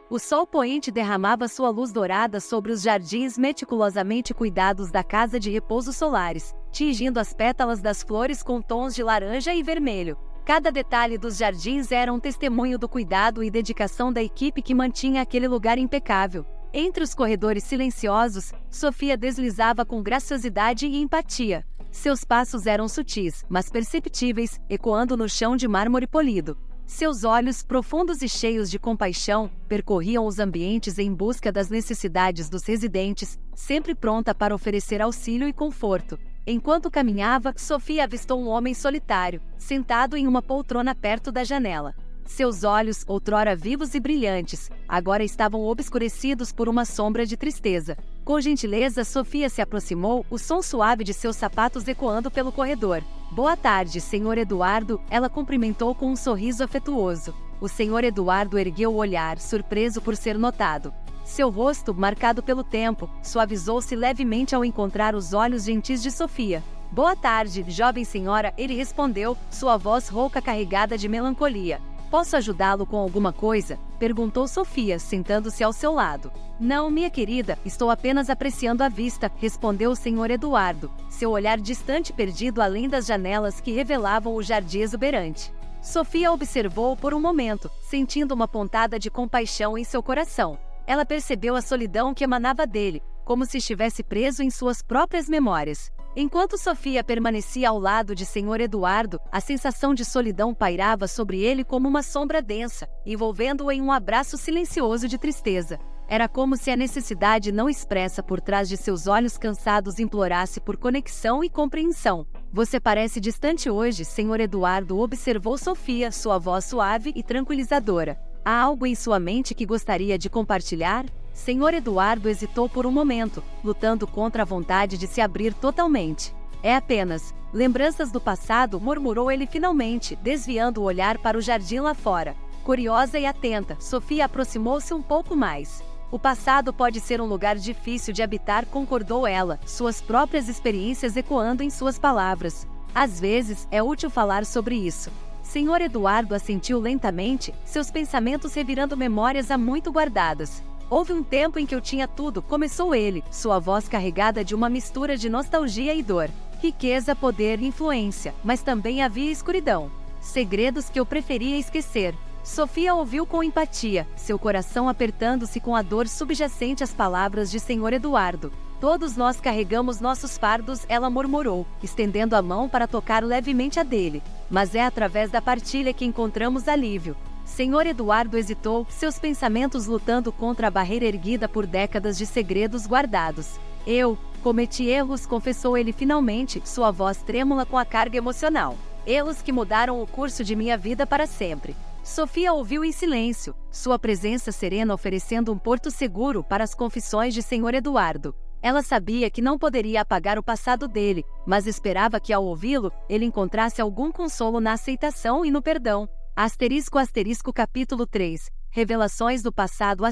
O sol poente derramava sua luz dourada sobre os jardins meticulosamente cuidados da casa de repouso solares, tingindo as pétalas das flores com tons de laranja e vermelho. Cada detalhe dos jardins era um testemunho do cuidado e dedicação da equipe que mantinha aquele lugar impecável. Entre os corredores silenciosos, Sofia deslizava com graciosidade e empatia. Seus passos eram sutis, mas perceptíveis, ecoando no chão de mármore polido. Seus olhos, profundos e cheios de compaixão, percorriam os ambientes em busca das necessidades dos residentes, sempre pronta para oferecer auxílio e conforto. Enquanto caminhava, Sofia avistou um homem solitário, sentado em uma poltrona perto da janela. Seus olhos, outrora vivos e brilhantes, agora estavam obscurecidos por uma sombra de tristeza. Com gentileza, Sofia se aproximou, o som suave de seus sapatos ecoando pelo corredor. "Boa tarde, Sr. Eduardo", ela cumprimentou com um sorriso afetuoso. O Sr. Eduardo ergueu o olhar, surpreso por ser notado. Seu rosto, marcado pelo tempo, suavizou-se levemente ao encontrar os olhos gentis de Sofia. "Boa tarde, jovem senhora", ele respondeu, sua voz rouca carregada de melancolia. "Posso ajudá-lo com alguma coisa?", perguntou Sofia, sentando-se ao seu lado. "Não, minha querida, estou apenas apreciando a vista", respondeu o Sr. Eduardo, seu olhar distante perdido além das janelas que revelavam o jardim exuberante. Sofia observou por um momento, sentindo uma pontada de compaixão em seu coração. Ela percebeu a solidão que emanava dele, como se estivesse preso em suas próprias memórias. Enquanto Sofia permanecia ao lado de Sr. Eduardo, a sensação de solidão pairava sobre ele como uma sombra densa, envolvendo-o em um abraço silencioso de tristeza. Era como se a necessidade não expressa por trás de seus olhos cansados implorasse por conexão e compreensão. "Você parece distante hoje", Sr. Eduardo observou Sofia, sua voz suave e tranquilizadora. "Há algo em sua mente que gostaria de compartilhar?" Sr. Eduardo hesitou por um momento, lutando contra a vontade de se abrir totalmente. "É apenas lembranças do passado", murmurou ele finalmente, desviando o olhar para o jardim lá fora. Curiosa e atenta, Sofia aproximou-se um pouco mais. "O passado pode ser um lugar difícil de habitar", concordou ela, suas próprias experiências ecoando em suas palavras. "Às vezes, é útil falar sobre isso." Sr. Eduardo assentiu lentamente, seus pensamentos revirando memórias há muito guardadas. "Houve um tempo em que eu tinha tudo", começou ele, sua voz carregada de uma mistura de nostalgia e dor. "Riqueza, poder e influência, mas também havia escuridão. Segredos que eu preferia esquecer." Sofia ouviu com empatia, seu coração apertando-se com a dor subjacente às palavras de Sr. Eduardo. "Todos nós carregamos nossos fardos", ela murmurou, estendendo a mão para tocar levemente a dele. "Mas é através da partilha que encontramos alívio." Sr. Eduardo hesitou, seus pensamentos lutando contra a barreira erguida por décadas de segredos guardados. "Eu cometi erros", confessou ele finalmente, sua voz trêmula com a carga emocional. "Erros que mudaram o curso de minha vida para sempre." Sofia ouviu em silêncio, sua presença serena oferecendo um porto seguro para as confissões de Sr. Eduardo. Ela sabia que não poderia apagar o passado dele, mas esperava que ao ouvi-lo, ele encontrasse algum consolo na aceitação e no perdão. Capítulo 3. Revelações do passado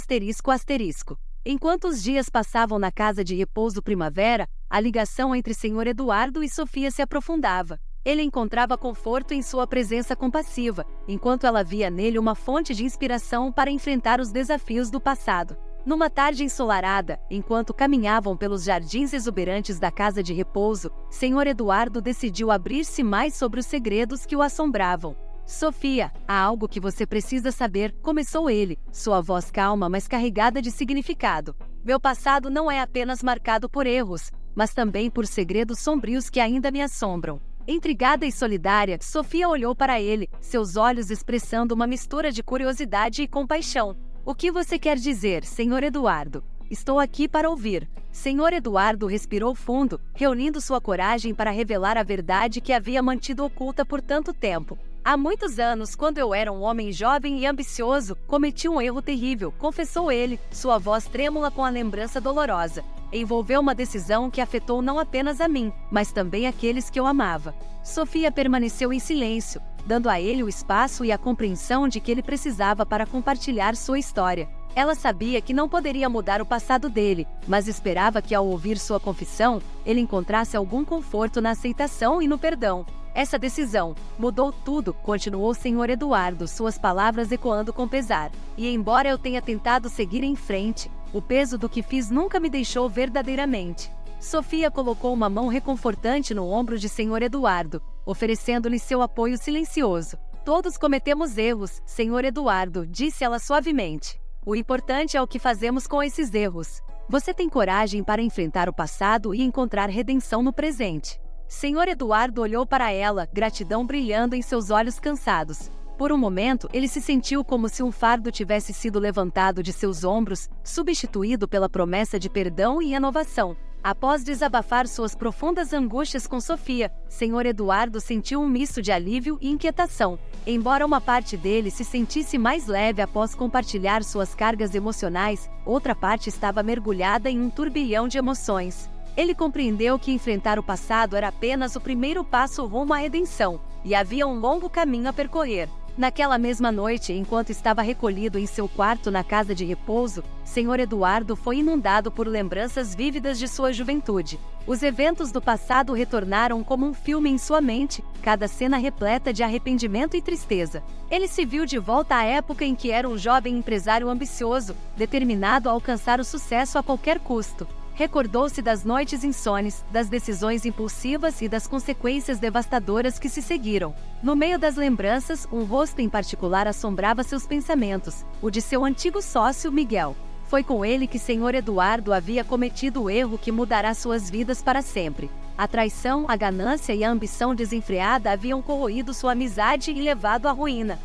Enquanto os dias passavam na casa de repouso Primavera, a ligação entre Sr. Eduardo e Sofia se aprofundava. Ele encontrava conforto em sua presença compassiva, enquanto ela via nele uma fonte de inspiração para enfrentar os desafios do passado. Numa tarde ensolarada, enquanto caminhavam pelos jardins exuberantes da casa de repouso, Sr. Eduardo decidiu abrir-se mais sobre os segredos que o assombravam. "Sofia, há algo que você precisa saber", começou ele, sua voz calma mas carregada de significado. "Meu passado não é apenas marcado por erros, mas também por segredos sombrios que ainda me assombram." Intrigada e solidária, Sofia olhou para ele, seus olhos expressando uma mistura de curiosidade e compaixão. "O que você quer dizer, Sr. Eduardo?" "Estou aqui para ouvir." Sr. Eduardo respirou fundo, reunindo sua coragem para revelar a verdade que havia mantido oculta por tanto tempo. "Há muitos anos, quando eu era um homem jovem e ambicioso, cometi um erro terrível", confessou ele, sua voz trêmula com a lembrança dolorosa. "Envolveu uma decisão que afetou não apenas a mim, mas também aqueles que eu amava." Sofia permaneceu em silêncio, dando a ele o espaço e a compreensão de que ele precisava para compartilhar sua história. Ela sabia que não poderia mudar o passado dele, mas esperava que ao ouvir sua confissão, ele encontrasse algum conforto na aceitação e no perdão. Essa decisão mudou tudo, continuou o Sr. Eduardo, suas palavras ecoando com pesar. E embora eu tenha tentado seguir em frente, o peso do que fiz nunca me deixou verdadeiramente. Sofia colocou uma mão reconfortante no ombro de Sr. Eduardo, oferecendo-lhe seu apoio silencioso. Todos cometemos erros, Sr. Eduardo, disse ela suavemente. O importante é o que fazemos com esses erros. Você tem coragem para enfrentar o passado e encontrar redenção no presente. Sr. Eduardo olhou para ela, gratidão brilhando em seus olhos cansados. Por um momento, ele se sentiu como se um fardo tivesse sido levantado de seus ombros, substituído pela promessa de perdão e renovação. Após desabafar suas profundas angústias com Sofia, Sr. Eduardo sentiu um misto de alívio e inquietação. Embora uma parte dele se sentisse mais leve após compartilhar suas cargas emocionais, outra parte estava mergulhada em um turbilhão de emoções. Ele compreendeu que enfrentar o passado era apenas o primeiro passo rumo à redenção, e havia um longo caminho a percorrer. Naquela mesma noite, enquanto estava recolhido em seu quarto na casa de repouso, Sr. Eduardo foi inundado por lembranças vívidas de sua juventude. Os eventos do passado retornaram como um filme em sua mente, cada cena repleta de arrependimento e tristeza. Ele se viu de volta à época em que era um jovem empresário ambicioso, determinado a alcançar o sucesso a qualquer custo. Recordou-se das noites insones, das decisões impulsivas e das consequências devastadoras que se seguiram. No meio das lembranças, um rosto em particular assombrava seus pensamentos, o de seu antigo sócio, Miguel. Foi com ele que Sr. Eduardo havia cometido o erro que mudará suas vidas para sempre. A traição, a ganância e a ambição desenfreada haviam corroído sua amizade e levado à ruína.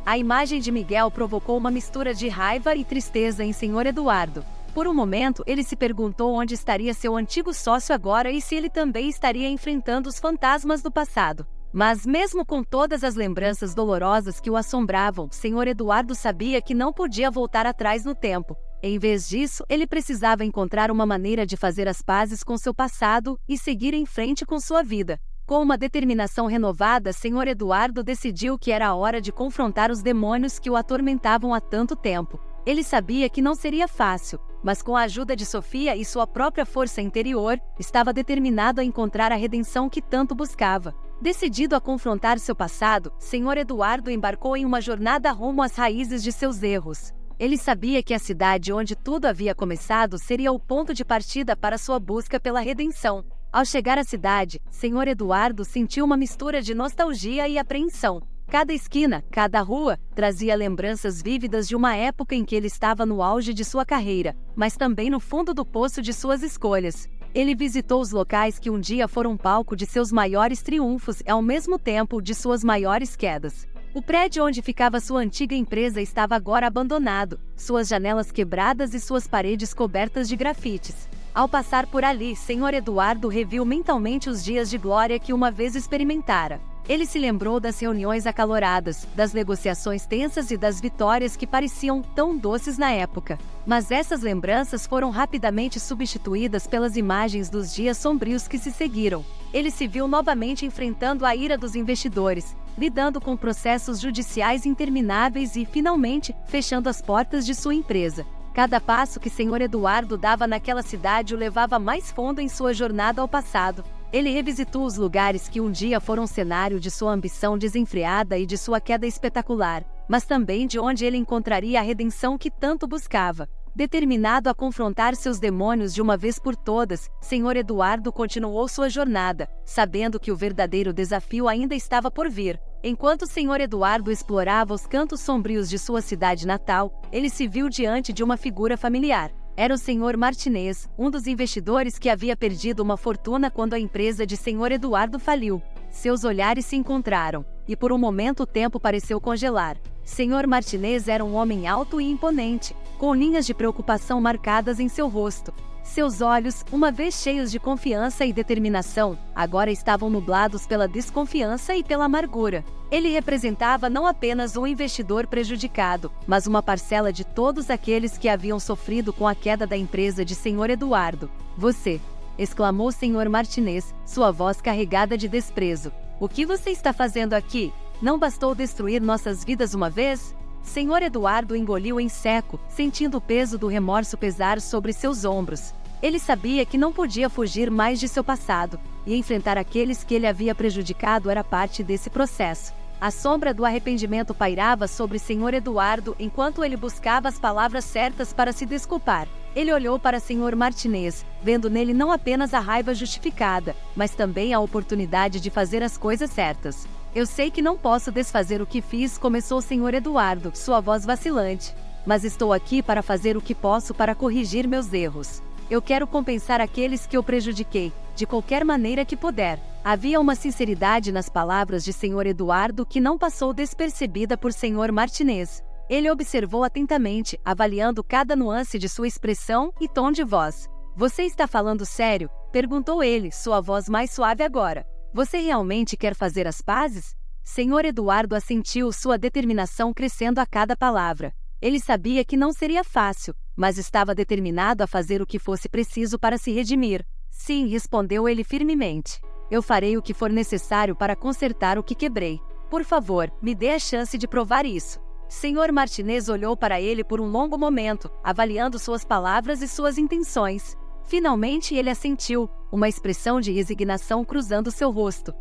A imagem de Miguel provocou uma mistura de raiva e tristeza em Sr. Eduardo. Por um momento, ele se perguntou onde estaria seu antigo sócio agora e se ele também estaria enfrentando os fantasmas do passado. Mas mesmo com todas as lembranças dolorosas que o assombravam, Sr. Eduardo sabia que não podia voltar atrás no tempo. Em vez disso, ele precisava encontrar uma maneira de fazer as pazes com seu passado e seguir em frente com sua vida. Com uma determinação renovada, Sr. Eduardo decidiu que era a hora de confrontar os demônios que o atormentavam há tanto tempo. Ele sabia que não seria fácil, mas com a ajuda de Sofia e sua própria força interior, estava determinado a encontrar a redenção que tanto buscava. Decidido a confrontar seu passado, Sr. Eduardo embarcou em uma jornada rumo às raízes de seus erros. Ele sabia que a cidade onde tudo havia começado seria o ponto de partida para sua busca pela redenção. Ao chegar à cidade, Sr. Eduardo sentiu uma mistura de nostalgia e apreensão. Cada esquina, cada rua, trazia lembranças vívidas de uma época em que ele estava no auge de sua carreira, mas também no fundo do poço de suas escolhas. Ele visitou os locais que um dia foram palco de seus maiores triunfos e, ao mesmo tempo, de suas maiores quedas. O prédio onde ficava sua antiga empresa estava agora abandonado, suas janelas quebradas e suas paredes cobertas de grafites. Ao passar por ali, Sr. Eduardo reviu mentalmente os dias de glória que uma vez experimentara. Ele se lembrou das reuniões acaloradas, das negociações tensas e das vitórias que pareciam tão doces na época. Mas essas lembranças foram rapidamente substituídas pelas imagens dos dias sombrios que se seguiram. Ele se viu novamente enfrentando a ira dos investidores, lidando com processos judiciais intermináveis e, finalmente, fechando as portas de sua empresa. Cada passo que Sr. Eduardo dava naquela cidade o levava mais fundo em sua jornada ao passado. Ele revisitou os lugares que um dia foram cenário de sua ambição desenfreada e de sua queda espetacular, mas também de onde ele encontraria a redenção que tanto buscava. Determinado a confrontar seus demônios de uma vez por todas, Sr. Eduardo continuou sua jornada, sabendo que o verdadeiro desafio ainda estava por vir. Enquanto Sr. Eduardo explorava os cantos sombrios de sua cidade natal, ele se viu diante de uma figura familiar. Era o Sr. Martinez, um dos investidores que havia perdido uma fortuna quando a empresa de Sr. Eduardo faliu. Seus olhares se encontraram, e por um momento o tempo pareceu congelar. Sr. Martinez era um homem alto e imponente, com linhas de preocupação marcadas em seu rosto. Seus olhos, uma vez cheios de confiança e determinação, agora estavam nublados pela desconfiança e pela amargura. Ele representava não apenas um investidor prejudicado, mas uma parcela de todos aqueles que haviam sofrido com a queda da empresa de Sr. Eduardo. "Você!", exclamou Sr. Martinez, sua voz carregada de desprezo. "O que você está fazendo aqui? Não bastou destruir nossas vidas uma vez?" Sr. Eduardo engoliu em seco, sentindo o peso do remorso pesar sobre seus ombros. Ele sabia que não podia fugir mais de seu passado, e enfrentar aqueles que ele havia prejudicado era parte desse processo. A sombra do arrependimento pairava sobre Sr. Eduardo enquanto ele buscava as palavras certas para se desculpar. Ele olhou para Sr. Martinez, vendo nele não apenas a raiva justificada, mas também a oportunidade de fazer as coisas certas. Eu sei que não posso desfazer o que fiz, começou o Sr. Eduardo, sua voz vacilante. Mas estou aqui para fazer o que posso para corrigir meus erros. Eu quero compensar aqueles que eu prejudiquei, de qualquer maneira que puder. Havia uma sinceridade nas palavras de Sr. Eduardo que não passou despercebida por Sr. Martinez. Ele observou atentamente, avaliando cada nuance de sua expressão e tom de voz. Você está falando sério? Perguntou ele, sua voz mais suave agora. Você realmente quer fazer as pazes? Sr. Eduardo assentiu, sua determinação crescendo a cada palavra. Ele sabia que não seria fácil, mas estava determinado a fazer o que fosse preciso para se redimir. Sim, respondeu ele firmemente. Eu farei o que for necessário para consertar o que quebrei. Por favor, me dê a chance de provar isso. Sr. Martinez olhou para ele por um longo momento, avaliando suas palavras e suas intenções. Finalmente ele assentiu, uma expressão de resignação cruzando seu rosto.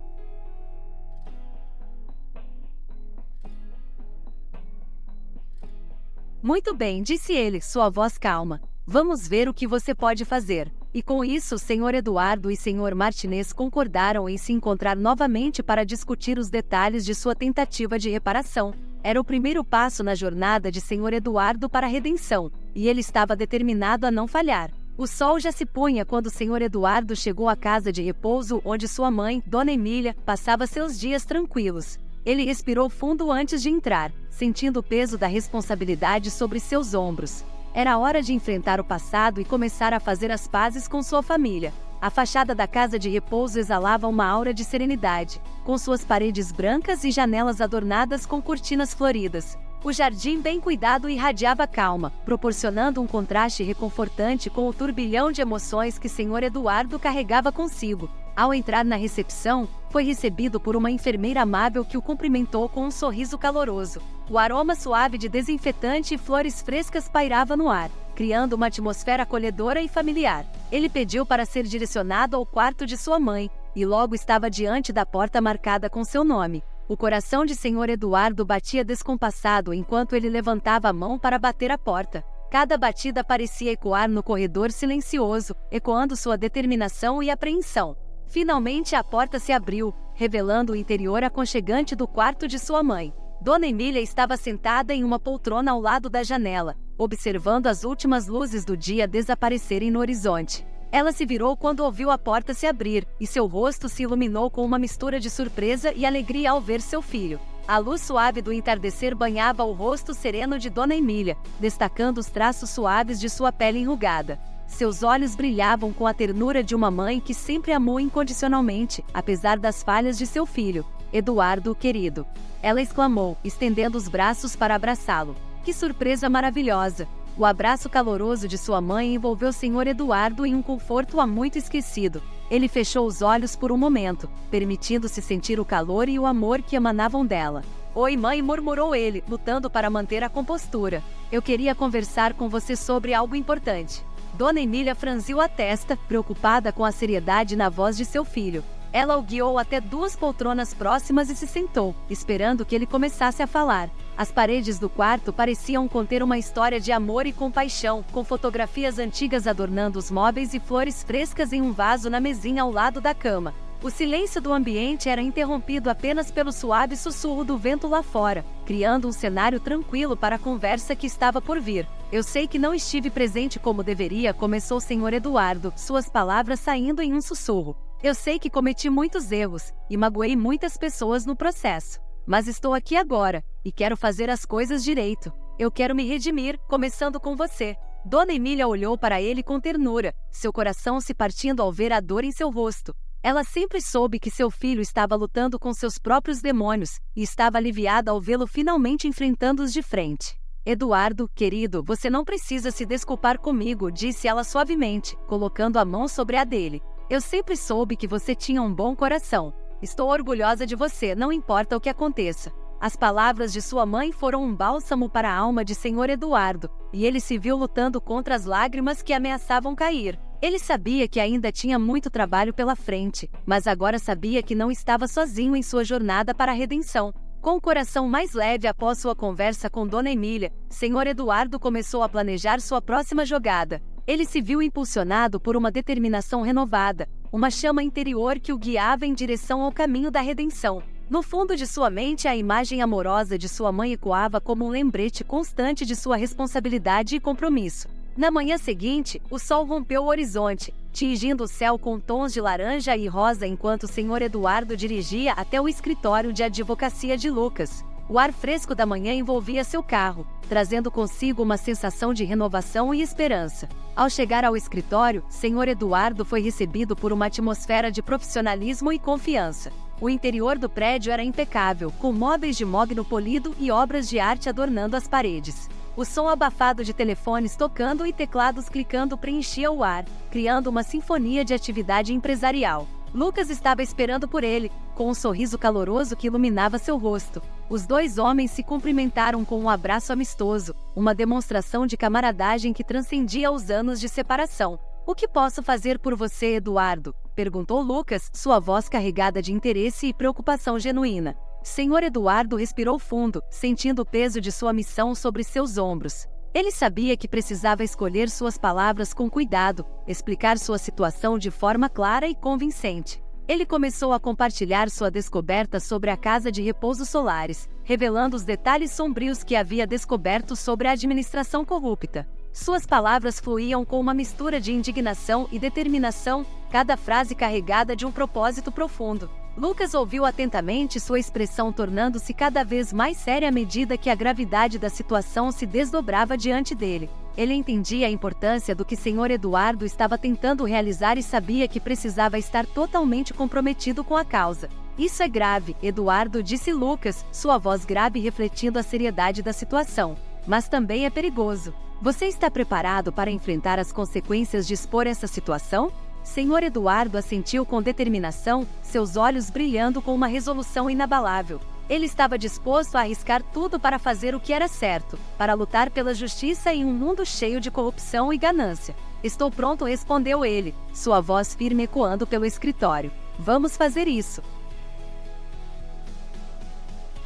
Muito bem, disse ele, sua voz calma. Vamos ver o que você pode fazer. E com isso, Sr. Eduardo e Sr. Martinez concordaram em se encontrar novamente para discutir os detalhes de sua tentativa de reparação. Era o primeiro passo na jornada de Sr. Eduardo para a redenção, e ele estava determinado a não falhar. O sol já se punha quando Sr. Eduardo chegou à casa de repouso onde sua mãe, Dona Emília, passava seus dias tranquilos. Ele respirou fundo antes de entrar, sentindo o peso da responsabilidade sobre seus ombros. Era hora de enfrentar o passado e começar a fazer as pazes com sua família. A fachada da casa de repouso exalava uma aura de serenidade, com suas paredes brancas e janelas adornadas com cortinas floridas. O jardim bem cuidado irradiava calma, proporcionando um contraste reconfortante com o turbilhão de emoções que Sr. Eduardo carregava consigo. Ao entrar na recepção, foi recebido por uma enfermeira amável que o cumprimentou com um sorriso caloroso. O aroma suave de desinfetante e flores frescas pairava no ar, criando uma atmosfera acolhedora e familiar. Ele pediu para ser direcionado ao quarto de sua mãe, e logo estava diante da porta marcada com seu nome. O coração de Sr. Eduardo batia descompassado enquanto ele levantava a mão para bater a porta. Cada batida parecia ecoar no corredor silencioso, ecoando sua determinação e apreensão. Finalmente a porta se abriu, revelando o interior aconchegante do quarto de sua mãe. Dona Emília estava sentada em uma poltrona ao lado da janela, observando as últimas luzes do dia desaparecerem no horizonte. Ela se virou quando ouviu a porta se abrir, e seu rosto se iluminou com uma mistura de surpresa e alegria ao ver seu filho. A luz suave do entardecer banhava o rosto sereno de Dona Emília, destacando os traços suaves de sua pele enrugada. Seus olhos brilhavam com a ternura de uma mãe que sempre amou incondicionalmente, apesar das falhas de seu filho. Eduardo, querido. Ela exclamou, estendendo os braços para abraçá-lo. Que surpresa maravilhosa! O abraço caloroso de sua mãe envolveu Sr. Eduardo em um conforto há muito esquecido. Ele fechou os olhos por um momento, permitindo-se sentir o calor e o amor que emanavam dela. Oi, mãe, murmurou ele, lutando para manter a compostura. Eu queria conversar com você sobre algo importante. Dona Emília franziu a testa, preocupada com a seriedade na voz de seu filho. Ela o guiou até duas poltronas próximas e se sentou, esperando que ele começasse a falar. As paredes do quarto pareciam conter uma história de amor e compaixão, com fotografias antigas adornando os móveis e flores frescas em um vaso na mesinha ao lado da cama. O silêncio do ambiente era interrompido apenas pelo suave sussurro do vento lá fora, criando um cenário tranquilo para a conversa que estava por vir. Eu sei que não estive presente como deveria, começou o Sr. Eduardo, suas palavras saindo em um sussurro. Eu sei que cometi muitos erros, e magoei muitas pessoas no processo. Mas estou aqui agora, e quero fazer as coisas direito. Eu quero me redimir, começando com você. Dona Emília olhou para ele com ternura, seu coração se partindo ao ver a dor em seu rosto. Ela sempre soube que seu filho estava lutando com seus próprios demônios, e estava aliviada ao vê-lo finalmente enfrentando-os de frente. Eduardo, querido, você não precisa se desculpar comigo, disse ela suavemente, colocando a mão sobre a dele. Eu sempre soube que você tinha um bom coração. Estou orgulhosa de você, não importa o que aconteça. As palavras de sua mãe foram um bálsamo para a alma de Sr. Eduardo, e ele se viu lutando contra as lágrimas que ameaçavam cair. Ele sabia que ainda tinha muito trabalho pela frente, mas agora sabia que não estava sozinho em sua jornada para a redenção. Com o coração mais leve após sua conversa com Dona Emília, Senhor Eduardo começou a planejar sua próxima jogada. Ele se viu impulsionado por uma determinação renovada, uma chama interior que o guiava em direção ao caminho da redenção. No fundo de sua mente, a imagem amorosa de sua mãe ecoava como um lembrete constante de sua responsabilidade e compromisso. Na manhã seguinte, o sol rompeu o horizonte, tingindo o céu com tons de laranja e rosa enquanto o Senhor Eduardo dirigia até o escritório de advocacia de Lucas. O ar fresco da manhã envolvia seu carro, trazendo consigo uma sensação de renovação e esperança. Ao chegar ao escritório, Senhor Eduardo foi recebido por uma atmosfera de profissionalismo e confiança. O interior do prédio era impecável, com móveis de mogno polido e obras de arte adornando as paredes. O som abafado de telefones tocando e teclados clicando preenchia o ar, criando uma sinfonia de atividade empresarial. Lucas estava esperando por ele, com um sorriso caloroso que iluminava seu rosto. Os dois homens se cumprimentaram com um abraço amistoso, uma demonstração de camaradagem que transcendia os anos de separação. "O que posso fazer por você, Eduardo?", perguntou Lucas, sua voz carregada de interesse e preocupação genuína. Senhor Eduardo respirou fundo, sentindo o peso de sua missão sobre seus ombros. Ele sabia que precisava escolher suas palavras com cuidado, explicar sua situação de forma clara e convincente. Ele começou a compartilhar sua descoberta sobre a casa de repouso Solares, revelando os detalhes sombrios que havia descoberto sobre a administração corrupta. Suas palavras fluíam com uma mistura de indignação e determinação, cada frase carregada de um propósito profundo. Lucas ouviu atentamente, sua expressão tornando-se cada vez mais séria à medida que a gravidade da situação se desdobrava diante dele. Ele entendia a importância do que Senhor Eduardo estava tentando realizar e sabia que precisava estar totalmente comprometido com a causa. "Isso é grave", Eduardo disse Lucas, sua voz grave refletindo a seriedade da situação. "Mas também é perigoso. Você está preparado para enfrentar as consequências de expor essa situação?" Senhor Eduardo assentiu com determinação, seus olhos brilhando com uma resolução inabalável. Ele estava disposto a arriscar tudo para fazer o que era certo, para lutar pela justiça em um mundo cheio de corrupção e ganância. "Estou pronto", respondeu ele, sua voz firme ecoando pelo escritório. "Vamos fazer isso."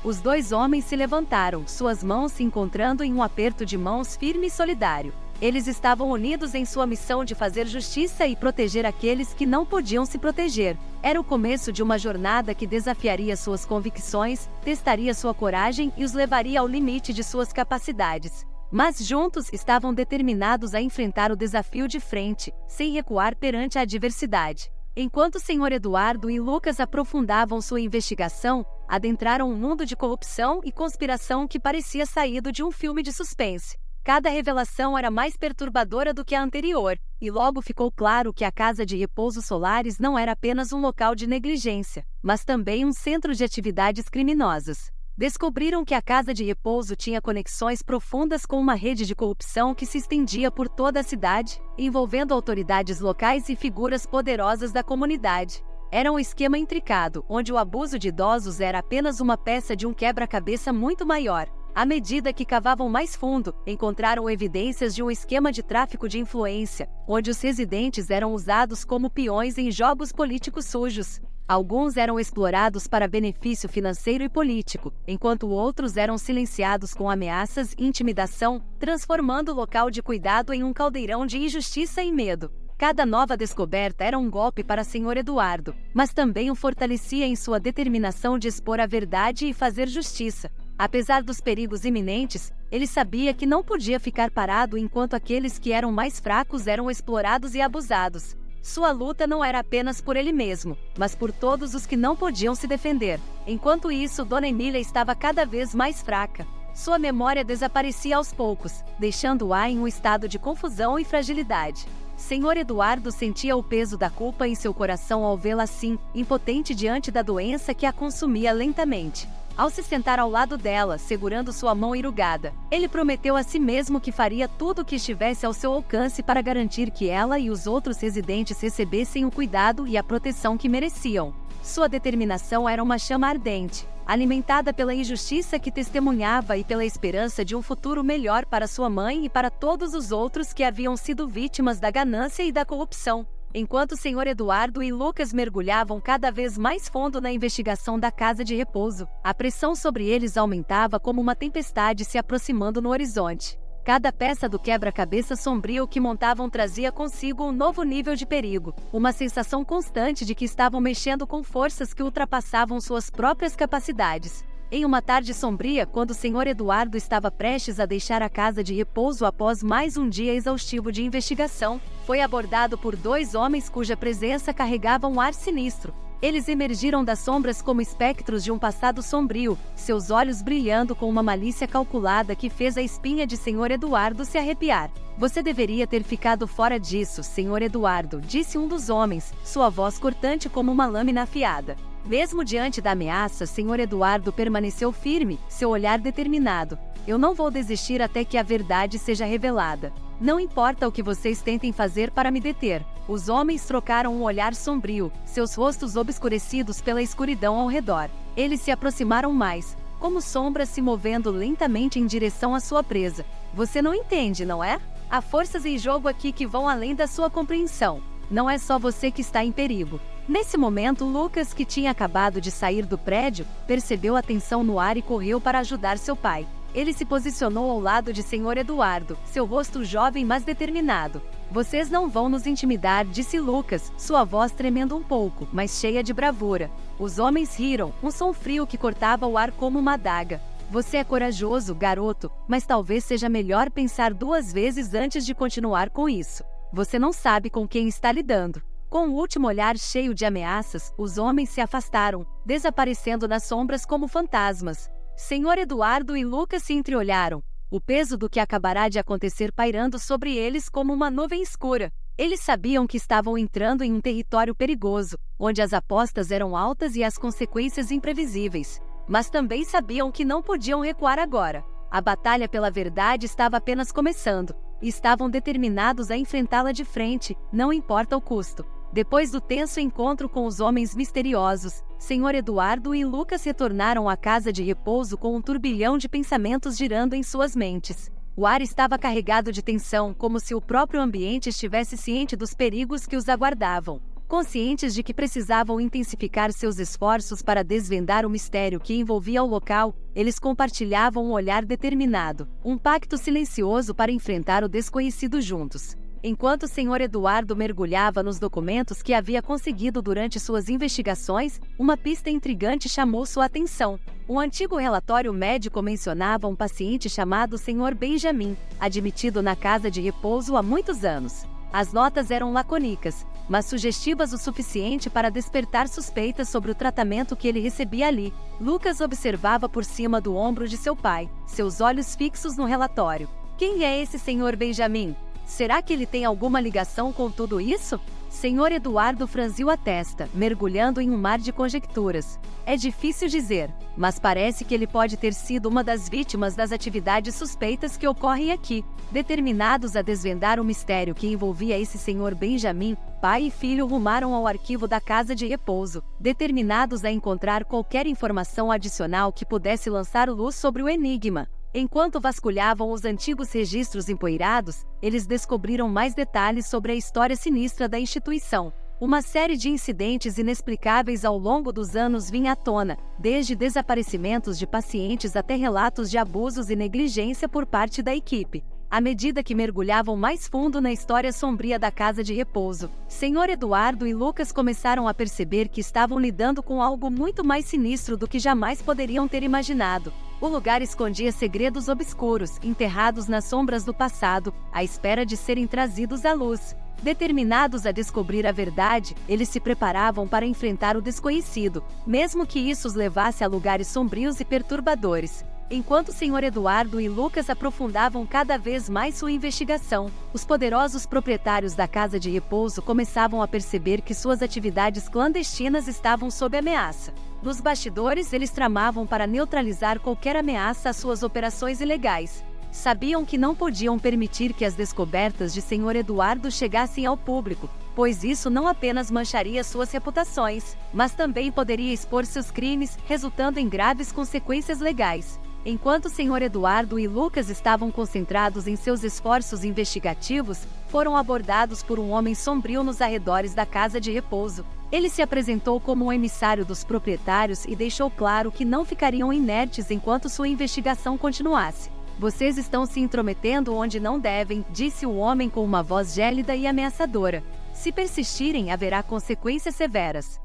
Os dois homens se levantaram, suas mãos se encontrando em um aperto de mãos firme e solidário. Eles estavam unidos em sua missão de fazer justiça e proteger aqueles que não podiam se proteger. Era o começo de uma jornada que desafiaria suas convicções, testaria sua coragem e os levaria ao limite de suas capacidades. Mas juntos estavam determinados a enfrentar o desafio de frente, sem recuar perante a adversidade. Enquanto o Senhor Eduardo e Lucas aprofundavam sua investigação, adentraram um mundo de corrupção e conspiração que parecia saído de um filme de suspense. Cada revelação era mais perturbadora do que a anterior, e logo ficou claro que a casa de repouso Solares não era apenas um local de negligência, mas também um centro de atividades criminosas. Descobriram que a casa de repouso tinha conexões profundas com uma rede de corrupção que se estendia por toda a cidade, envolvendo autoridades locais e figuras poderosas da comunidade. Era um esquema intricado, onde o abuso de idosos era apenas uma peça de um quebra-cabeça muito maior. À medida que cavavam mais fundo, encontraram evidências de um esquema de tráfico de influência, onde os residentes eram usados como peões em jogos políticos sujos. Alguns eram explorados para benefício financeiro e político, enquanto outros eram silenciados com ameaças e intimidação, transformando o local de cuidado em um caldeirão de injustiça e medo. Cada nova descoberta era um golpe para Senhor Eduardo, mas também o fortalecia em sua determinação de expor a verdade e fazer justiça. Apesar dos perigos iminentes, ele sabia que não podia ficar parado enquanto aqueles que eram mais fracos eram explorados e abusados. Sua luta não era apenas por ele mesmo, mas por todos os que não podiam se defender. Enquanto isso, Dona Emília estava cada vez mais fraca. Sua memória desaparecia aos poucos, deixando-a em um estado de confusão e fragilidade. Senhor Eduardo sentia o peso da culpa em seu coração ao vê-la assim, impotente diante da doença que a consumia lentamente. Ao se sentar ao lado dela, segurando sua mão enrugada, ele prometeu a si mesmo que faria tudo o que estivesse ao seu alcance para garantir que ela e os outros residentes recebessem o cuidado e a proteção que mereciam. Sua determinação era uma chama ardente, alimentada pela injustiça que testemunhava e pela esperança de um futuro melhor para sua mãe e para todos os outros que haviam sido vítimas da ganância e da corrupção. Enquanto o Sr. Eduardo e Lucas mergulhavam cada vez mais fundo na investigação da casa de repouso, a pressão sobre eles aumentava como uma tempestade se aproximando no horizonte. Cada peça do quebra-cabeça sombrio que montavam trazia consigo um novo nível de perigo, uma sensação constante de que estavam mexendo com forças que ultrapassavam suas próprias capacidades. Em uma tarde sombria, quando o Sr. Eduardo estava prestes a deixar a casa de repouso após mais um dia exaustivo de investigação, foi abordado por 2 homens cuja presença carregava um ar sinistro. Eles emergiram das sombras como espectros de um passado sombrio, seus olhos brilhando com uma malícia calculada que fez a espinha de Sr. Eduardo se arrepiar. "Você deveria ter ficado fora disso, Sr. Eduardo", disse um dos homens, sua voz cortante como uma lâmina afiada. Mesmo diante da ameaça, Sr. Eduardo permaneceu firme, seu olhar determinado. "Eu não vou desistir até que a verdade seja revelada. Não importa o que vocês tentem fazer para me deter." Os homens trocaram um olhar sombrio, seus rostos obscurecidos pela escuridão ao redor. Eles se aproximaram mais, como sombras se movendo lentamente em direção à sua presa. "Você não entende, não é? Há forças em jogo aqui que vão além da sua compreensão. Não é só você que está em perigo." Nesse momento, Lucas, que tinha acabado de sair do prédio, percebeu a tensão no ar e correu para ajudar seu pai. Ele se posicionou ao lado de Sr. Eduardo, seu rosto jovem mas determinado. "Vocês não vão nos intimidar", disse Lucas, sua voz tremendo um pouco, mas cheia de bravura. Os homens riram, um som frio que cortava o ar como uma adaga. "Você é corajoso, garoto, mas talvez seja melhor pensar 2 vezes antes de continuar com isso. Você não sabe com quem está lidando." Com o último olhar cheio de ameaças, os homens se afastaram, desaparecendo nas sombras como fantasmas. Sr. Eduardo e Lucas se entreolharam, o peso do que acabará de acontecer pairando sobre eles como uma nuvem escura. Eles sabiam que estavam entrando em um território perigoso, onde as apostas eram altas e as consequências imprevisíveis. Mas também sabiam que não podiam recuar agora. A batalha pela verdade estava apenas começando, e estavam determinados a enfrentá-la de frente, não importa o custo. Depois do tenso encontro com os homens misteriosos, Sr. Eduardo e Lucas retornaram à casa de repouso com um turbilhão de pensamentos girando em suas mentes. O ar estava carregado de tensão, como se o próprio ambiente estivesse ciente dos perigos que os aguardavam. Conscientes de que precisavam intensificar seus esforços para desvendar o mistério que envolvia o local, eles compartilhavam um olhar determinado, um pacto silencioso para enfrentar o desconhecido juntos. Enquanto o Sr. Eduardo mergulhava nos documentos que havia conseguido durante suas investigações, uma pista intrigante chamou sua atenção. Um antigo relatório médico mencionava um paciente chamado Sr. Benjamin, admitido na casa de repouso há muitos anos. As notas eram lacônicas, mas sugestivas o suficiente para despertar suspeitas sobre o tratamento que ele recebia ali. Lucas observava por cima do ombro de seu pai, seus olhos fixos no relatório. "Quem é esse Sr. Benjamin? Será que ele tem alguma ligação com tudo isso?" Sr. Eduardo franziu a testa, mergulhando em um mar de conjecturas. "É difícil dizer, mas parece que ele pode ter sido uma das vítimas das atividades suspeitas que ocorrem aqui." Determinados a desvendar o mistério que envolvia esse Sr. Benjamin, pai e filho rumaram ao arquivo da casa de repouso, determinados a encontrar qualquer informação adicional que pudesse lançar luz sobre o enigma. Enquanto vasculhavam os antigos registros empoeirados, eles descobriram mais detalhes sobre a história sinistra da instituição. Uma série de incidentes inexplicáveis ao longo dos anos vinha à tona, desde desaparecimentos de pacientes até relatos de abusos e negligência por parte da equipe. À medida que mergulhavam mais fundo na história sombria da casa de repouso, Sr. Eduardo e Lucas começaram a perceber que estavam lidando com algo muito mais sinistro do que jamais poderiam ter imaginado. O lugar escondia segredos obscuros, enterrados nas sombras do passado, à espera de serem trazidos à luz. Determinados a descobrir a verdade, eles se preparavam para enfrentar o desconhecido, mesmo que isso os levasse a lugares sombrios e perturbadores. Enquanto o Sr. Eduardo e Lucas aprofundavam cada vez mais sua investigação, os poderosos proprietários da casa de repouso começavam a perceber que suas atividades clandestinas estavam sob ameaça. Nos bastidores, eles tramavam para neutralizar qualquer ameaça às suas operações ilegais. Sabiam que não podiam permitir que as descobertas de Sr. Eduardo chegassem ao público, pois isso não apenas mancharia suas reputações, mas também poderia expor seus crimes, resultando em graves consequências legais. Enquanto o Sr. Eduardo e Lucas estavam concentrados em seus esforços investigativos, foram abordados por um homem sombrio nos arredores da casa de repouso. Ele se apresentou como um emissário dos proprietários e deixou claro que não ficariam inertes enquanto sua investigação continuasse. "Vocês estão se intrometendo onde não devem", disse o homem com uma voz gélida e ameaçadora. "Se persistirem, haverá consequências severas."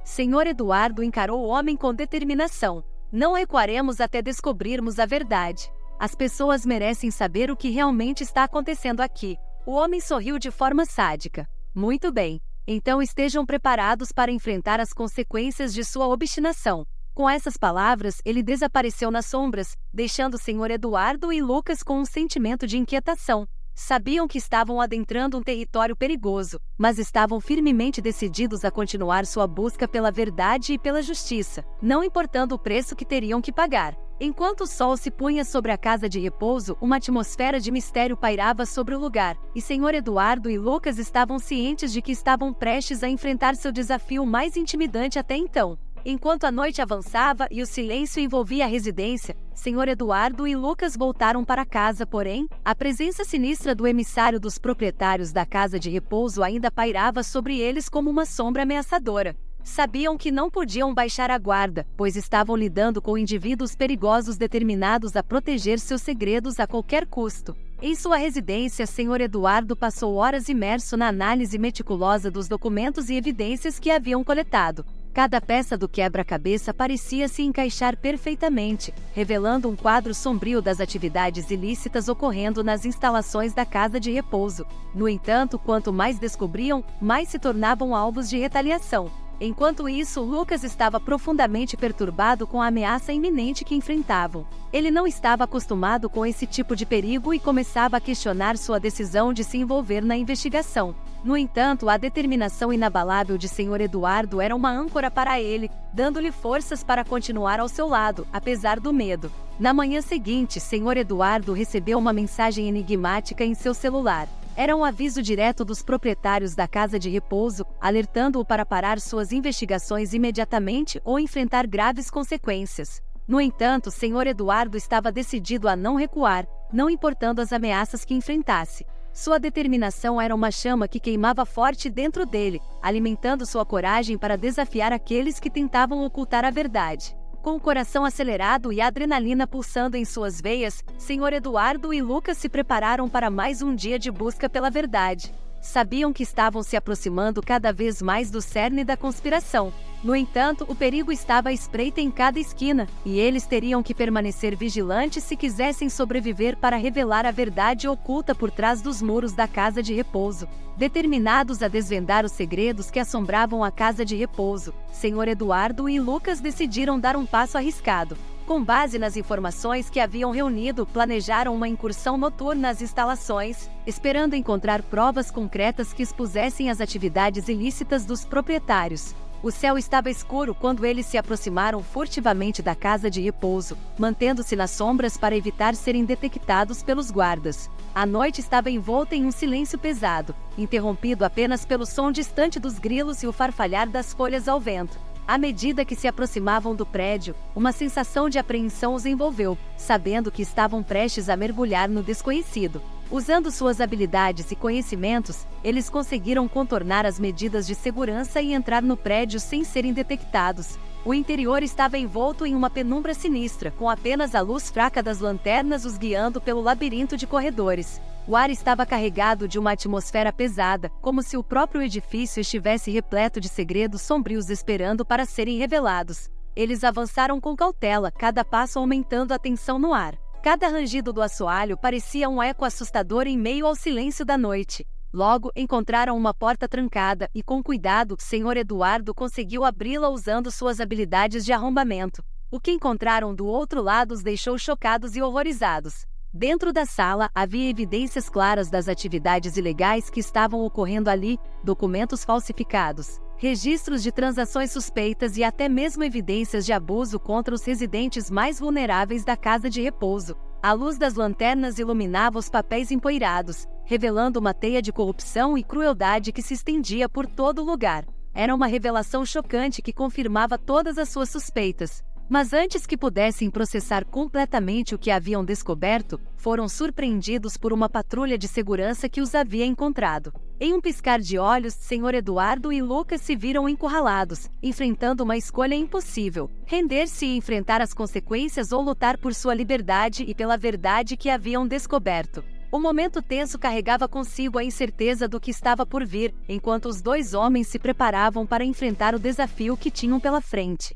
Sr. Eduardo encarou o homem com determinação. "Não recuaremos até descobrirmos a verdade. As pessoas merecem saber o que realmente está acontecendo aqui." O homem sorriu de forma sádica. "Muito bem. Então estejam preparados para enfrentar as consequências de sua obstinação." Com essas palavras, ele desapareceu nas sombras, deixando o Sr. Eduardo e Lucas com um sentimento de inquietação. Sabiam que estavam adentrando um território perigoso, mas estavam firmemente decididos a continuar sua busca pela verdade e pela justiça, não importando o preço que teriam que pagar. Enquanto o sol se punha sobre a casa de repouso, uma atmosfera de mistério pairava sobre o lugar, e Sr. Eduardo e Lucas estavam cientes de que estavam prestes a enfrentar seu desafio mais intimidante até então. Enquanto a noite avançava e o silêncio envolvia a residência, Sr. Eduardo e Lucas voltaram para casa, porém, a presença sinistra do emissário dos proprietários da casa de repouso ainda pairava sobre eles como uma sombra ameaçadora. Sabiam que não podiam baixar a guarda, pois estavam lidando com indivíduos perigosos determinados a proteger seus segredos a qualquer custo. Em sua residência, Sr. Eduardo passou horas imerso na análise meticulosa dos documentos e evidências que haviam coletado. Cada peça do quebra-cabeça parecia se encaixar perfeitamente, revelando um quadro sombrio das atividades ilícitas ocorrendo nas instalações da casa de repouso. No entanto, quanto mais descobriam, mais se tornavam alvos de retaliação. Enquanto isso, Lucas estava profundamente perturbado com a ameaça iminente que enfrentavam. Ele não estava acostumado com esse tipo de perigo e começava a questionar sua decisão de se envolver na investigação. No entanto, a determinação inabalável de Sr. Eduardo era uma âncora para ele, dando-lhe forças para continuar ao seu lado, apesar do medo. Na manhã seguinte, Sr. Eduardo recebeu uma mensagem enigmática em seu celular. Era um aviso direto dos proprietários da casa de repouso, alertando-o para parar suas investigações imediatamente ou enfrentar graves consequências. No entanto, Sr. Eduardo estava decidido a não recuar, não importando as ameaças que enfrentasse. Sua determinação era uma chama que queimava forte dentro dele, alimentando sua coragem para desafiar aqueles que tentavam ocultar a verdade. Com o coração acelerado e a adrenalina pulsando em suas veias, Sr. Eduardo e Lucas se prepararam para mais um dia de busca pela verdade. Sabiam que estavam se aproximando cada vez mais do cerne da conspiração. No entanto, o perigo estava à espreita em cada esquina, e eles teriam que permanecer vigilantes se quisessem sobreviver para revelar a verdade oculta por trás dos muros da casa de repouso. Determinados a desvendar os segredos que assombravam a casa de repouso, Sr. Eduardo e Lucas decidiram dar um passo arriscado. Com base nas informações que haviam reunido, planejaram uma incursão noturna às instalações, esperando encontrar provas concretas que expusessem as atividades ilícitas dos proprietários. O céu estava escuro quando eles se aproximaram furtivamente da casa de repouso, mantendo-se nas sombras para evitar serem detectados pelos guardas. A noite estava envolta em um silêncio pesado, interrompido apenas pelo som distante dos grilos e o farfalhar das folhas ao vento. À medida que se aproximavam do prédio, uma sensação de apreensão os envolveu, sabendo que estavam prestes a mergulhar no desconhecido. Usando suas habilidades e conhecimentos, eles conseguiram contornar as medidas de segurança e entrar no prédio sem serem detectados. O interior estava envolto em uma penumbra sinistra, com apenas a luz fraca das lanternas os guiando pelo labirinto de corredores. O ar estava carregado de uma atmosfera pesada, como se o próprio edifício estivesse repleto de segredos sombrios esperando para serem revelados. Eles avançaram com cautela, cada passo aumentando a tensão no ar. Cada rangido do assoalho parecia um eco assustador em meio ao silêncio da noite. Logo, encontraram uma porta trancada e, com cuidado, Sr. Eduardo conseguiu abri-la usando suas habilidades de arrombamento. O que encontraram do outro lado os deixou chocados e horrorizados. Dentro da sala, havia evidências claras das atividades ilegais que estavam ocorrendo ali, documentos falsificados, registros de transações suspeitas e até mesmo evidências de abuso contra os residentes mais vulneráveis da casa de repouso. A luz das lanternas iluminava os papéis empoeirados, revelando uma teia de corrupção e crueldade que se estendia por todo lugar. Era uma revelação chocante que confirmava todas as suas suspeitas. Mas antes que pudessem processar completamente o que haviam descoberto, foram surpreendidos por uma patrulha de segurança que os havia encontrado. Em um piscar de olhos, Sr. Eduardo e Lucas se viram encurralados, enfrentando uma escolha impossível: render-se e enfrentar as consequências ou lutar por sua liberdade e pela verdade que haviam descoberto. O momento tenso carregava consigo a incerteza do que estava por vir, enquanto os dois homens se preparavam para enfrentar o desafio que tinham pela frente.